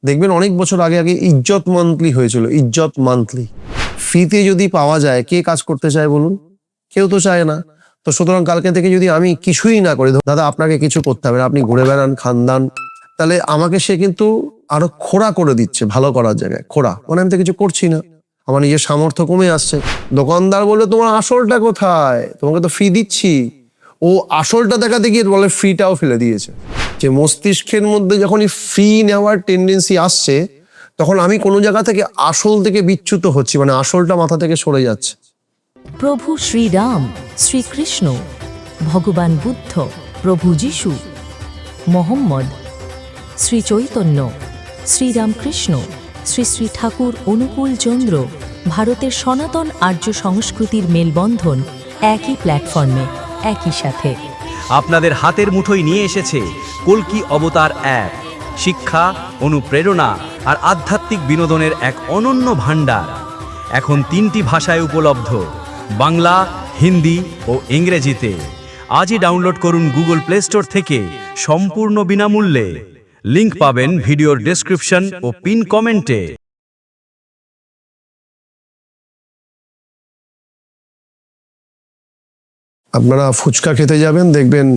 দেখবেন অনেক বছর আগে আগে ইজ্জত মান্থলি হয়েছিল, ইজ্জত মান্থলি। ফ্রিতে যদি পাওয়া যায়, কে কাজ করতে চায় বলুন? কেউ তো চায় না। তো সুতরাং কালকে থেকে যদি আমি কিছুই না করি, দাদা আপনাকে কিছু করতে হবে না, আপনি ঘুরে বেড়ান, খানদান, তাহলে আমাকে সে কিন্তু আরো খোড়া করে দিচ্ছে, ভালো করার জায়গায় খোড়া। মানে আমি তো কিছু করছি না, আমার নিজের সামর্থ্য কমে আসছে। দোকানদার বলবে তোমার আসলটা কোথায়, তোমাকে তো ফ্রি দিচ্ছি। ও আসলটা দেখাতে গিয়ে বলে ফ্রিটাও ফেলে দিয়েছে। যে মস্তিষ্কের মধ্যে যখনই ফ্রি নেওয়ার টেন্ডেন্সি আসছে, তখন আমি কোনো জায়গা থেকে আসল থেকে বিচ্যুত হচ্ছি, মানে আসলটা মাথা থেকে সরে যাচ্ছে। প্রভু শ্রীরাম, শ্রীকৃষ্ণ, ভগবান বুদ্ধ, প্রভু যিশু, মোহাম্মদ, শ্রী চৈতন্য, শ্রীরামকৃষ্ণ, শ্রী শ্রী ঠাকুর অনুকূল চন্দ্র, ভারতের সনাতন আর্য সংস্কৃতির মেলবন্ধন একই প্ল্যাটফর্মে, একই সাথে। আপনাদের হাতের মুঠোয় নিয়ে এসেছে কল্কি অবতার অ্যাপ। শিক্ষা, অনুপ্রেরণা আর আধ্যাত্মিক বিনোদনের এক অনন্য ভাণ্ডার। এখন 3টি ভাষায় উপলব্ধ: বাংলা, হিন্দি ও ইংরেজিতে। আজই ডাউনলোড করুন গুগল প্লে স্টোর থেকে সম্পূর্ণ বিনামূল্যে। লিংক পাবেন ভিডিওর ডেসক্রিপশন ও পিন কমেন্টে। আপনারা ফুচকা খেতে যাবেন, দেখবেন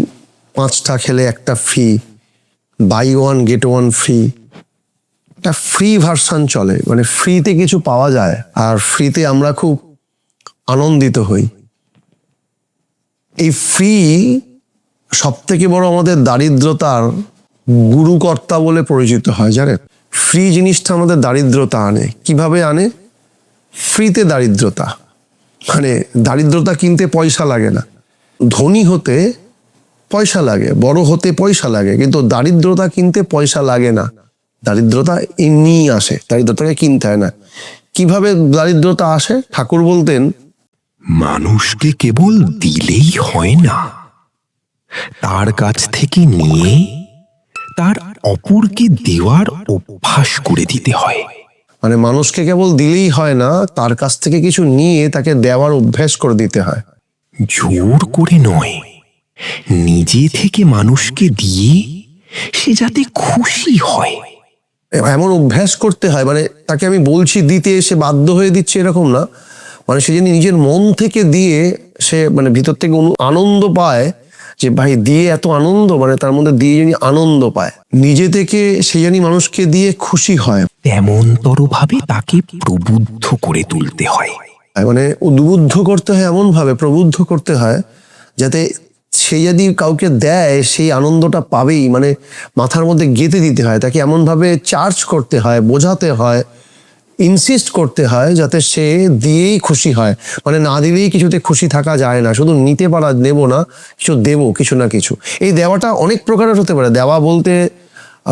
5টা খেলে একটা free, buy one get one free. একটা ফ্রি ভার্সন চলে, মানে ফ্রিতে কিছু পাওয়া যায় আর ফ্রিতে আমরা খুব আনন্দিত হই। এই ফ্রি সব থেকে বড় আমাদের দারিদ্রতার গুরুকর্তা বলে পরিচিত হয়, জানেন? ফ্রি জিনিসটা আমাদের দারিদ্রতা আনে। কিভাবে আনে? ফ্রিতে দারিদ্রতা, মানে দারিদ্রতা কিনতে পয়সা লাগে না। ধনী হতে পয়সা লাগে, বড় হতে পয়সা লাগে, কিন্তু দারিদ্রতা কিনতে পয়সা লাগে না। দারিদ্রতা এমনিই আসে, দারিদ্রতাকে কিনতে হয় না। কিভাবে দারিদ্রতা আসে? ঠাকুর বলতেন, মানুষকে কেবল দিলেই হয় না, তার কাছ থেকে নিয়ে তার অপরকে দেওয়ার অভ্যাস করে দিতে হয়। মানে মানুষকে কেবল দিলেই হয় না, তার কাছ থেকে কিছু নিয়ে তাকে দেওয়ার অভ্যাস করে দিতে হয়। জোর করে নয়, নিজে থেকে মানুষকে দিয়ে সে যাতে খুশি হয়, এমন অভ্যাস করতে হয়। মানে তাকে আমি বলছি দিতে, সে বাধ্য হয়ে দিচ্ছে এরকম না। মানে সে যিনি নিজের মন থেকে দিয়ে, সে মানে ভিতর থেকে আনন্দ পায় যে ভাই দিয়ে এত আনন্দ, মানে তার মধ্যে দিয়ে যিনি আনন্দ পায়, নিজে থেকে সে জানি মানুষকে দিয়ে খুশি হয়। তেমনতর ভাবে তাকে প্রবুদ্ধ করে তুলতে হয়। মানে উদ্বুদ্ধ করতে হয়, এমন ভাবে প্রবুদ্ধ করতে হয় যাতে সে যদি কাউকে দেয় সেই আনন্দটা পাবেই। মানে মাথার মধ্যে গেঁথে দিতে হয় তাকে, এমন ভাবে চার্জ করতে হয়, বোঝাতে হয়, ইনসিস্ট করতে হয় যাতে সে দিয়েই খুশি হয়। মানে না দিলেই কিছুতে খুশি থাকা যায় না। শুধু নিতে পারা, নেবো না, কিছু দেবো, কিছু না কিছু। এই দেওয়াটা অনেক প্রকারের হতে পারে। দেওয়া বলতে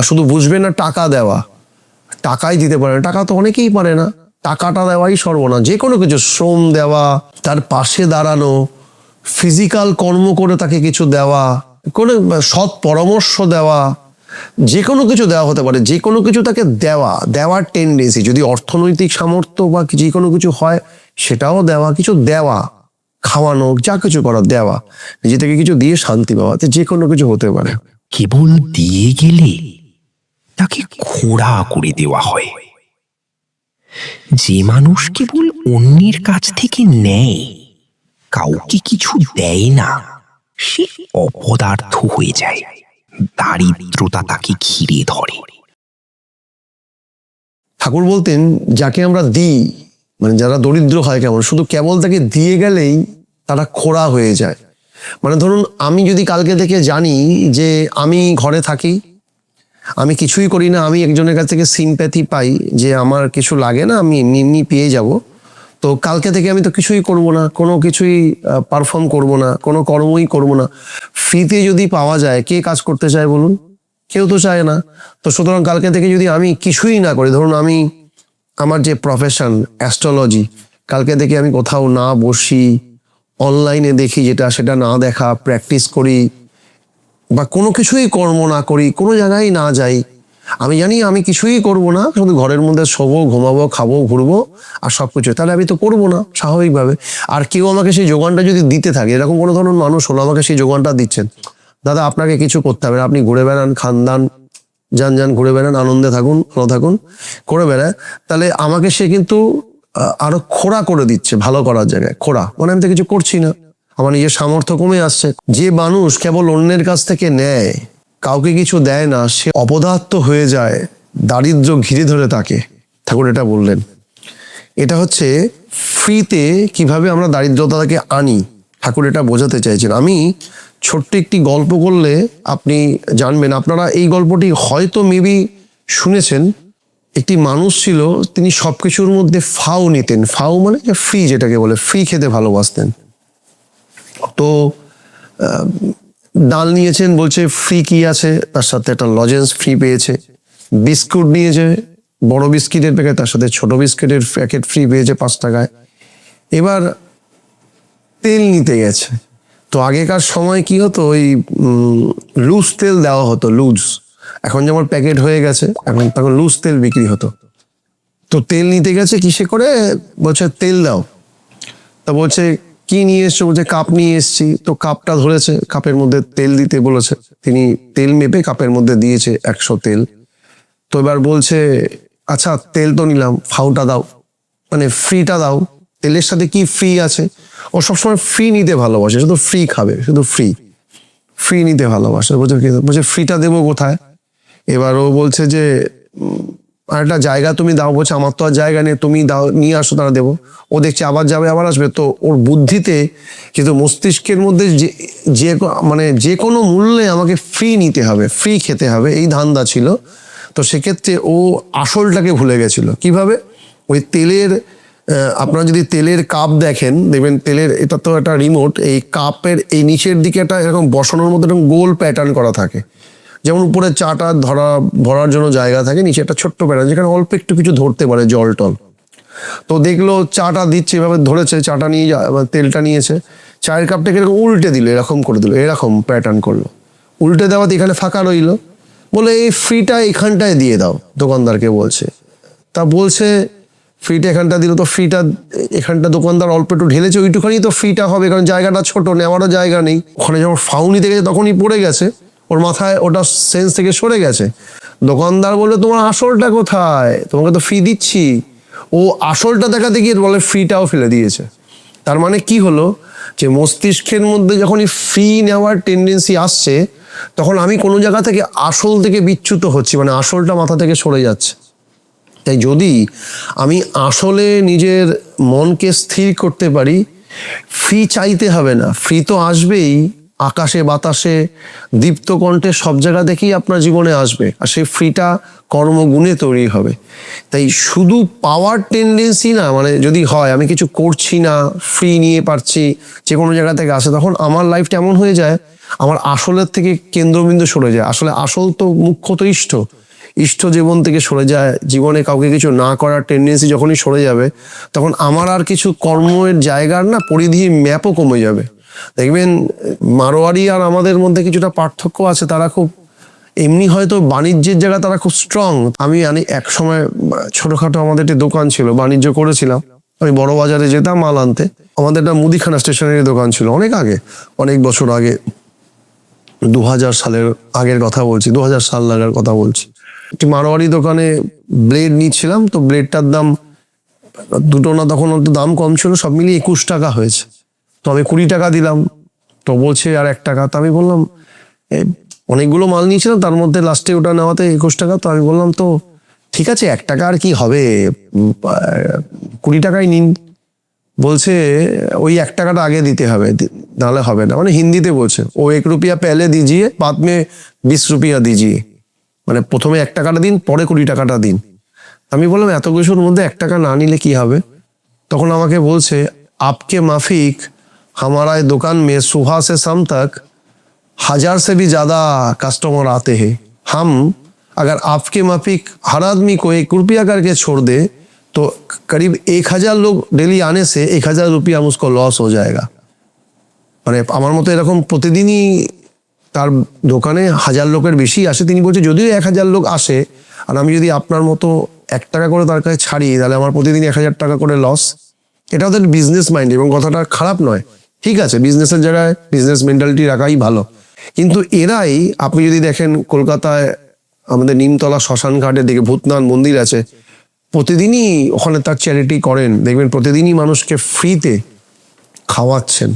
শুধু বুঝবে না টাকা দেওয়া, টাকাই দিতে পারে না, টাকা তো অনেকেই পারে না। টাকাটা দেওয়াই সর্বনা। যে কোনো কিছু, শ্রম দেওয়া, তার পাশে দাঁড়ানো, ফিজিক্যাল কর্ম করে তাকে কিছু দেওয়া, কোনো সৎ পরামর্শ দেওয়া, যে কোনো কিছু দেওয়া হতে পারে। যে কোনো কিছু তাকে দেওয়া, দেওয়ার টেন্ডেন্সি। যদি অর্থনৈতিক সামর্থ্য বা যে কোনো কিছু হয় সেটাও দেওয়া, কিছু দেওয়া, খাওয়ানো, যা কিছু করার দেওয়া, নিজে থেকে কিছু দিয়ে শান্তি পাওয়া, যে কোনো কিছু হতে পারে। কেবল দিয়ে গেলে তাকে খোঁড়া করে দেওয়া হয়। যে মানুষ কেবল অন্যের কাছ থেকে নেয়, কাউকে কিছু দেয় না, সে অপদার্থ হয়ে যায়। দারিদ্রতা তাকে ঘিরে ধরে। ঠাকুর বলতেন, যাকে আমরা দিই, মানে যারা দরিদ্র হয়, কেমন শুধু কেবল তাকে দিয়ে গেলেই তারা খোড়া হয়ে যায়। মানে ধরুন আমি যদি কালকে থেকে জানি যে আমি ঘরে থাকি, আমি কিছুই করি না, আমি একজনের কাছ থেকে সিম্প্যাথি পাই যে আমার কিছু লাগে না, আমি এমনি এমনি পেয়ে যাব, তো কালকে থেকে আমি তো কিছুই করব না, কোনো কিছুই পারফর্ম করব না, কোনো কর্মই করব না। ফ্রিতে যদি পাওয়া যায়, কে কাজ করতে চায় বলুন? কেউ তো চায় না। তো সুতরাং কালকে থেকে যদি আমি কিছুই না করি, ধরুন আমি আমার যে প্রফেশন অ্যাস্ট্রোলজি, কালকে থেকে আমি কোথাও না বসি, অনলাইনে দেখি যেটা সেটা না দেখা, প্র্যাকটিস করি, বা কোনো কিছুই কর্ম না করি, কোনো জায়গায় না যাই, আমি জানি আমি কিছুই করব না, শুধু ঘরের মধ্যে শোবো, ঘুমাবো, খাবো, ঘুরবো আর সবকিছু, তাহলে আমি তো করবো না স্বাভাবিকভাবে। আর কেউ আমাকে সেই যোগানটা যদি দিতে থাকে, এরকম কোনো ধরনের মানুষ হলো আমাকে সেই যোগানটা দিচ্ছেন, দাদা আপনাকে কিছু করতে হবে না, আপনি ঘুরে বেড়ান, খানদান, যান যান ঘুরে বেড়ান, আনন্দে থাকুন, ভালো থাকুন, করে বেড়ায়, তাহলে আমাকে সে কিন্তু আরো খোড়া করে দিচ্ছে ভালো করার জায়গায়। খোড়া মানে আমি তো কিছু করছি না, আমার নিজের সামর্থ্য কমে আসছে। যে মানুষ কেবল অন্যের কাছ থেকে নেয়, কাউকে কিছু দেয় না, সে অপদার্থ হয়ে যায়, দারিদ্র্য ঘিরে ধরে তাকে। ঠাকুর এটা বললেন। এটা হচ্ছে ফ্রিতে কিভাবে আমরা দারিদ্রতাকে আনি, ঠাকুর এটা বোঝাতে চাইছেন। আমি ছোট্ট একটি গল্প করলে আপনি জানবেন। আপনারা এই গল্পটি হয়তো মেবি শুনেছেন। একটি মানুষ ছিল, তিনি সবকিছুর মধ্যে ফাও নিতেন। ফাও মানে ফ্রি, যেটাকে বলে ফ্রি খেতে ভালোবাসতেন। তো ডাল নিয়েছেন, বলছে ফ্রি কি আছে, তার সাথে একটা লজেন্স ফ্রি পেয়েছে। বিস্কুট নিয়েছে, বড় বিস্কিটের প্যাকেট, তার সাথে ছোট বিস্কিটের প্যাকেট ফ্রি পেয়েছে 5 টাকায়। এবার তেল নিতে গেছে। তো আগেকার সময় কি হতো, ওই লুজ তেল দেওয়া হতো, লুজ। এখন যেমন প্যাকেট হয়ে গেছে, এখন তখন লুজ তেল বিক্রি হতো। তো তেল নিতে গেছে, কিসে করে, বলছে তেল দাও। তা বলছে কি নিয়ে এসছো, বলছে কাপ নিয়ে এসছি। তো কাপটা ধরেছে, কাপের মধ্যে তেল দিতে বলেছে। তিনি তেল মেপে কাপের মধ্যে দিয়েছে 100 তেল। তো এবার বলছে আচ্ছা তেল তো নিলাম, ফাউটা দাও, মানে ফ্রিটা দাও। তেলের সাথে কি ফ্রি আছে? ও সবসময় ফ্রি নিতে ভালোবাসে, শুধু ফ্রি খাবে, শুধু ফ্রি ফ্রি নিতে ভালোবাসে। বলছে ফ্রিটা দেবো কোথায়? এবার ও বলছে যে আর একটা জায়গা তুমি দাও। বলছে আমার তো আর জায়গা নেই, তুমি দাও, নিয়ে আসো, তারা দেবো। ও দেখছে আবার যাবে, আবার আসবে। তো ওর বুদ্ধিতে, কিন্তু মস্তিষ্কের মধ্যে যে মানে যে কোনো মূল্যে আমাকে ফ্রি নিতে হবে, ফ্রি খেতে হবে, এই ধান্দা ছিল। তো সেক্ষেত্রে ও আসলটাকে ভুলে গেছিল। কিভাবে? ওই তেলের, আপনারা যদি তেলের কাপ দেখেন, দেখবেন তেলের, এটা তো একটা রিমোট, এই কাপের এই নিচের দিকে একটা এরকম বসানোর মধ্যে এরকম গোল প্যাটার্ন করা থাকে। যেমন উপরে চাটা ভরার জন্য জায়গা থাকে, নিচে একটা ছোট্ট প্যাটার্ন, যেখানে অল্প একটু কিছু ধরতে পারে, জল টল। তো দেখলো চাটা দিচ্ছে, এভাবে ধরেছে, চাটা নিয়ে তেলটা নিয়েছে, চায়ের কাপটাকে এরকম উল্টে দিল, এরকম করে দিল, এরকম প্যাটার্ন করলো। উল্টে দেওয়াতে এখানে ফাঁকা রইলো। বলে এই ফ্রিটা এখানটায় দিয়ে দাও, দোকানদারকে বলছে। তা বলছে ফ্রিটা এখানটা দিল, তো ফ্রিটা এখানটা দোকানদার অল্প একটু ঢেলেছে, ওইটুখানি তো ফ্রিটা হবে, কারণ জায়গাটা ছোট, নেওয়ারও জায়গা নেই। ওখানে যখন ফাউ নিতে গেছে তখনই পড়ে গেছে, ওর মাথায় ওটা সেন্স থেকে সরে গেছে। দোকানদার বললো তোমার আসলটা কোথায়, তোমাকে তো ফ্রি দিচ্ছি। ও আসলটা দেখাতে গিয়ে বলে ফ্রিটাও ফেলে দিয়েছে। তার মানে কি হলো, যে মস্তিষ্কের মধ্যে যখনই ফ্রি নেওয়ার টেন্ডেন্সি আসছে, তখন আমি কোনো জায়গা থেকে আসল থেকে বিচ্যুত হচ্ছি, মানে আসলটা মাথা থেকে সরে যাচ্ছে। তাই যদি আমি আসলে নিজের মনকে স্থির করতে পারি, ফ্রি চাইতে হবে না, ফ্রি তো আসবেই, আকাশে বাতাসে দীপ্ত কণ্ঠে সব জায়গা দেখেই আপনার জীবনে আসবে, আর সেই ফ্রিটা কর্মগুণে তৈরি হবে। তাই শুধু পাওয়ার টেন্ডেন্সি না, মানে যদি হয় আমি কিছু করছি না, ফ্রি নিয়ে পারছি, যে কোনো জায়গা থেকে আসে, তখন আমার লাইফটা এমন হয়ে যায়, আমার আসলের থেকে কেন্দ্রবিন্দু সরে যায়। আসলে আসল তো মুখ্যত ইষ্ট জীবন থেকে সরে যায়। জীবনে কাউকে কিছু না করার টেন্ডেন্সি যখনই সরে যাবে, তখন আমার আর কিছু কর্মের জায়গার না পরিধি ম্যাপও কমে যাবে। দেখবেন মারোয়ারি আর আমাদের মধ্যে কিছুটা পার্থক্য আছে। তারা খুব এমনি হয়তো বাণিজ্যের জায়গা তারা খুব স্ট্রং। আমি এক সময় ছোটখাটো আমাদের একটি দোকান ছিল, বাণিজ্য করেছিলাম। আমি বড় বাজারে যেতাম মাল আনতে। আমাদের একটা মুদিখানা স্টেশনারি দোকান ছিল অনেক আগে, অনেক বছর আগে, 2000 সালের আগের কথা বলছি, 2000 সাল লাগার কথা বলছি। একটি মারোয়ারি দোকানে ব্লেড নিচ্ছিলাম। তো ব্লেডটার দাম দুটো না, তখন দাম কম ছিল, সব মিলিয়ে 21 টাকা হয়েছে। তো আমি 20 টাকা দিলাম। তো বলছে আর 1 টাকা। তো আমি বললাম অনেকগুলো মাল নিয়েছিলাম, তার মধ্যে লাস্টে ওটা নেওয়াতে 21 টাকা। তো আমি বললাম তো ঠিক আছে, 1 টাকা আর কি হবে, 20 টাকাই নিন। বলছে ওই 1 টাকাটা আগে দিতে হবে, নাহলে হবে না। মানে হিন্দিতে বলছে, ও 1 रुपया पहले दीजिए, बाद में 20 रुपया दीजिए। মানে প্রথমে 1 টাকাটা দিন, পরে 20 টাকাটা দিন। আমি বললাম এত কিছুর মধ্যে 1 টাকা না নিলে কি হবে? তখন আমাকে বলছে आपके माफिक हमारा दुकान में सुबह से शाम तक 1000 से भी ज्यादा कस्टमर आते हैं। हम अगर आपके माफिक हर आदमी को 1 रुपया करके छोड़ दे, तो करीब 1000 लोग डेली आने से 1000 रुपया मुझको लॉस हो जाएगा। মানে আমার মতো এরকম প্রতিদিনই তার দোকানে 1000 লোকের বেশি আসে। তিনি বলছে যদিও 1000 লোক আসে, আর আমি যদি আপনার মতো 1 টাকা করে তার কাছে ছাড়ি, তাহলে আমার প্রতিদিন 1000 টাকা করে লস। এটা ওদের বিজনেস মাইন্ড, এবং কথাটা খারাপ নয়, ঠিক আছে, বিজনেসের জায়গায় বিজনেস মেন্টালিটি রাখাই ভালো। কিন্তু এরাই, আপনি যদি দেখেন কলকাতায় আমাদের নিমতলা শ্মশান ঘাটের দিকে ভূতনাথ মন্দির আছে, প্রতিদিনই ওখানে তার চ্যারিটি করেন, দেখবেন প্রতিদিনই মানুষকে ফ্রিতে খাওয়াচ্ছেন।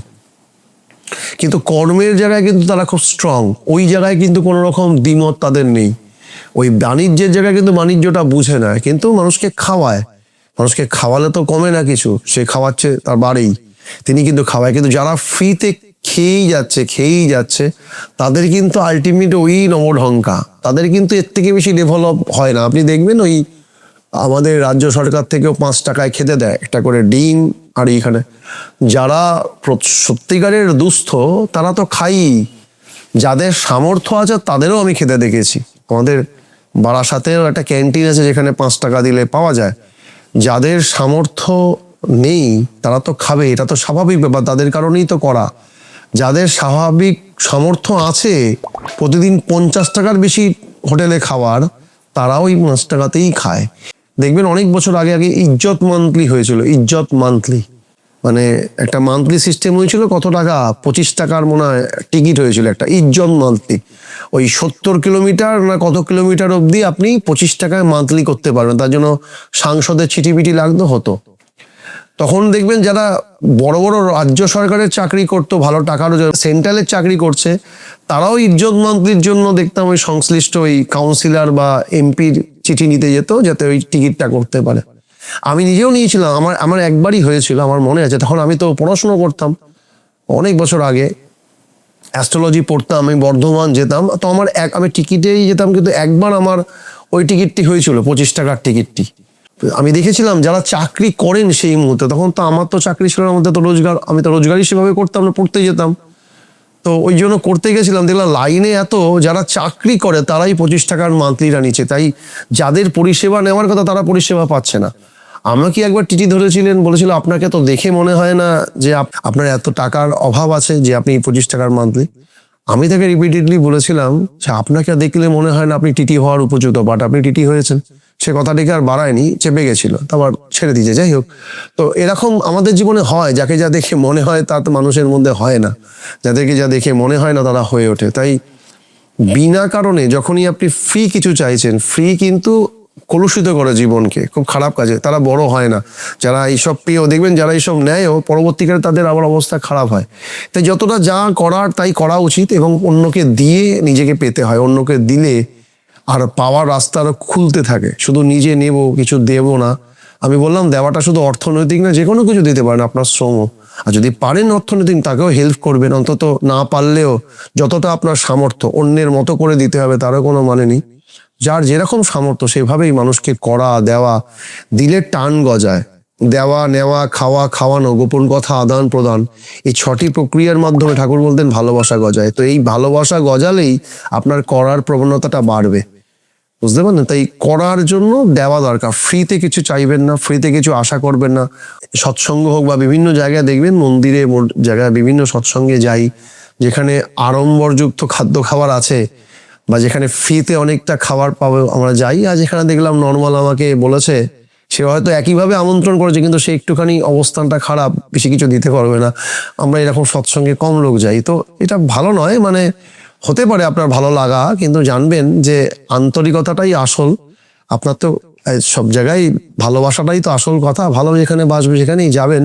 কিন্তু কর্মের জায়গায় কিন্তু তারা খুব স্ট্রং, ওই জায়গায় কিন্তু কোনো রকম দ্বিমত তাদের নেই। ওই বাণিজ্যের জায়গায় কিন্তু বাণিজ্যটা বুঝে না, কিন্তু মানুষকে খাওয়ায়। মানুষকে খাওয়ালে তো কমে না কিছু, সে খাওয়াচ্ছে তার বাড়িই, তিনি কিন্তু খাওয়ায়। কিন্তু যারা ফ্রিতে খেয়েই যাচ্ছে তাদের কিন্তু আলটিমেট ওই নবঢঙ্কা, তাদের কিন্তু এর থেকে বেশি ডেভেলপ হয় না। আপনি দেখবেন ওই আমাদের রাজ্য সরকার থেকেও 5 টাকায় খেতে দেয় একটা করে ডিম। আর এইখানে যারা সত্যিকারের দুস্থ তারা তো খাই, যাদের সামর্থ্য আছে তাদেরও আমি খেতে দেখেছি। আমাদের বারাসাতেও একটা ক্যান্টিন আছে যেখানে 5 টাকা দিলে পাওয়া যায়। যাদের সামর্থ্য নেই তারা তো খাবে, এটা তো স্বাভাবিক ব্যাপার, তাদের কারণেই তো করা। যাদের স্বাভাবিক সামর্থ্য আছে প্রতিদিন 50 টাকার বেশি হোটেলে খাওয়ার, তারাও ওই 5 টাকাতেই খায়। দেখবেন অনেক বছর আগে ইজ্জত মান্থলি হয়েছিল, ইজ্জত মান্থলি, মানে একটা মান্থলি সিস্টেম হয়েছিল। কত টাকা? 25 টাকার মনে হয় টিকিট হয়েছিল একটা ইজ্জত মান্থলি। ওই 70 কিলোমিটার না কত কিলোমিটার অবধি আপনি 25 টাকায় মান্থলি করতে পারবেন। তার জন্য সাংসদের চিঠিপিটি লাগতো হতো। তখন দেখবেন যারা বড় বড় রাজ্য সরকারের চাকরি করতো, ভালো টাকারও সেন্ট্রালের চাকরি করছে, তারাও ইজ্জত মান্থলির জন্য দেখতাম ওই সংশ্লিষ্ট ওই কাউন্সিলর বা এমপির চিঠি নিতে যেত যাতে ওই টিকিটটা করতে পারে। আমি নিজেও নিয়েছিলাম, আমার একবারই হয়েছিল, আমার মনে আছে। তখন আমি তো পড়াশুনো করতাম অনেক বছর আগে, অ্যাস্ট্রোলজি পড়তাম, আমি বর্ধমান যেতাম, তো আমি টিকিটেই যেতাম, কিন্তু একবার আমার ওই টিকিটটি হয়েছিল 25 টাকার টিকিটটি। আমি দেখেছিলাম যারা চাকরি করেন সেই মুহূর্তে, তখন তো আমার তো চাকরি ছিল না, আমাদের তো রোজগার, আমি তো রোজগারই সেভাবে করতাম না, পড়তে যেতাম। তো ওই জন্য করতে গেছিলাম, দেখলাম লাইনে এত যারা চাকরি করে তারাই 25 টাকার মান্থলিটা নিচ্ছে। তাই যাদের পরিষেবা নেওয়ার কথা তারা পরিষেবা পাচ্ছে না। আমাকে একবার টিটি ধরেছিলেন, বলেছিল আপনাকে তো দেখে মনে হয় না যে আপনার এত টাকার অভাব আছে যে আপনি 25 টাকার মান্থলি। আমি তাকে রিপিটেডলি বলেছিলাম যে আপনাকে দেখলে মনে হয় না আপনি টিটি হওয়ার উপযুক্ত, বাট আপনি টিটি হয়েছেন। সে কথাটিকে আর বাড়ায়নি, চেপে গেছিল, তারপর ছেড়ে দিয়েছে। যাই হোক, তো এরকম আমাদের জীবনে হয়, যাকে যা দেখে মনে হয় তা তো মানুষের মধ্যে হয় না, যাদেরকে যা দেখে মনে হয় না তারা হয়ে ওঠে। তাই বিনা কারণে যখনই আপনি ফ্রি কিছু চাইছেন, ফ্রি কিন্তু কলুষিত করে জীবনকে, খুব খারাপ কাজে, তারা বড় হয় না। যারা এইসব পেয়েও দেখবেন, যারা এইসব নেয়ও পরবর্তীকালে তাদের আবার অবস্থা খারাপ হয়। তাই যতটা যা করার তাই করা উচিত, এবং অন্যকে দিয়ে নিজেকে পেতে হয়। অন্যকে দিলে আর পাওয়ার রাস্তা আরো খুলতে থাকে। শুধু নিজে নেব কিছু দেব না। আমি বললাম দেওয়াটা শুধু অর্থনৈতিক না, যে কোনো কিছু দিতে পারেন, আপনার শ্রমও। আর যদি পারেন অর্থনৈতিক, তাকেও হেল্প করবেন। অন্তত না পারলেও যতটা আপনার সামর্থ্য, অন্যের মতো করে দিতে হবে তারও কোনো মানে নেই। যার যেরকম সামর্থ্য সেভাবেই মানুষকে করা দেওয়া, দিলে টান গজায়। দেওয়া নেওয়া, খাওয়া খাওয়ানো, গোপন কথা আদান প্রদান, এই 6টি প্রক্রিয়ার মাধ্যমে ঠাকুর বলতেন ভালোবাসা গজায়। তো এই ভালোবাসা গজালেই আপনার করার প্রবণতাটা বাড়বে, বুঝতে পারলেন? তাই করার জন্য দেওয়া দরকার। ফ্রিতে কিছু চাইবেন না, ফ্রিতে কিছু আশা করবেন না। সৎসঙ্গ হোক বা বিভিন্ন জায়গায় দেখবেন, মন্দিরে জায়গায় বিভিন্ন সৎসঙ্গে যাই, যেখানে আড়ম্বরযুক্ত খাদ্য খাবার আছে বা যেখানে ফ্রিতে অনেকটা খাবার পাবো, আমরা যাই। আর যেখানে দেখলাম নর্মাল আমাকে বলেছে, সে হয়তো একইভাবে আমন্ত্রণ করেছে কিন্তু সে একটুখানি অবস্থানটা খারাপ, বেশি কিছু দিতে পারবে না, আমরা এরকম সৎসঙ্গে কম লোক যাই। তো এটা ভালো নয়, মানে হতে পারে আপনার ভালো লাগা, কিন্তু জানবেন যে আন্তরিকতাটাই আসল। আপনার তো সব জায়গায় ভালোবাসাটাই তো আসল কথা। ভালো যেখানে বাসবে সেখানেই যাবেন।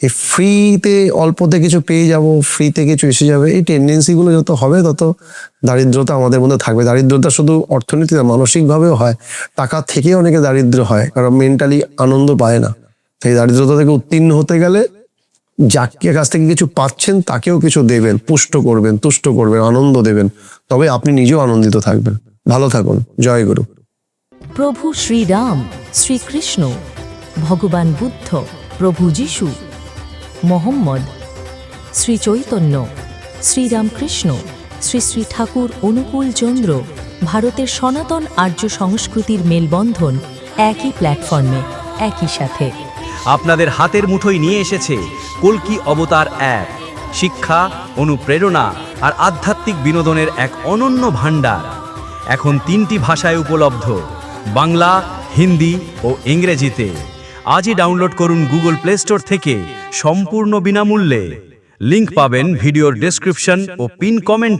এই ফ্রিতে অল্পতে কিছু পেয়ে যাব, ফ্রিতে কিছু এসে যাবে, এই টেন্ডেন্সিগুলো যত হবে তত দারিদ্রতা আমাদের মধ্যে থাকবে। দারিদ্রতা শুধু অর্থনীতিতে, মানসিকভাবেও হয়। টাকা থেকে অনেকে দারিদ্র হয়, কারণ মেন্টালি আনন্দ পায় না। সেই দারিদ্রতা থেকে উত্তীর্ণ হতে গেলে যাকে কাছ থেকে কিছু পাচ্ছেন তাকেও কিছু দেবেন, পুষ্ট করবেন, তুষ্ট করবেন, আনন্দ দেবেন, তবে আপনি নিজেও আনন্দিত থাকবেন। ভালো থাকুন। জয় গুরু। প্রভু শ্রীরাম, শ্রীকৃষ্ণ, ভগবান বুদ্ধ, প্রভু যিশু, মোহাম্মদ, শ্রী চৈতন্য, শ্রীরামকৃষ্ণ, শ্রী শ্রী ঠাকুর অনুকূল চন্দ্র, ভারতের সনাতন আর্য সংস্কৃতির মেলবন্ধন, একই প্ল্যাটফর্মে, একই সাথে। আপনাদের হাতের মুঠোয় নিয়ে এসেছে কল্কি অবতার অ্যাপ। শিক্ষা, অনুপ্রেরণা আর আধ্যাত্মিক বিনোদনের এক অনন্য ভাণ্ডার। এখন 3টি ভাষায় উপলব্ধ, বাংলা, হিন্দি ও ইংরেজিতে। আজই ডাউনলোড করুন গুগল প্লে স্টোর থেকে সম্পূর্ণ বিনামূল্যে। লিংক পাবেন ভিডিওর ডেসক্রিপশন ও পিন কমেন্টে।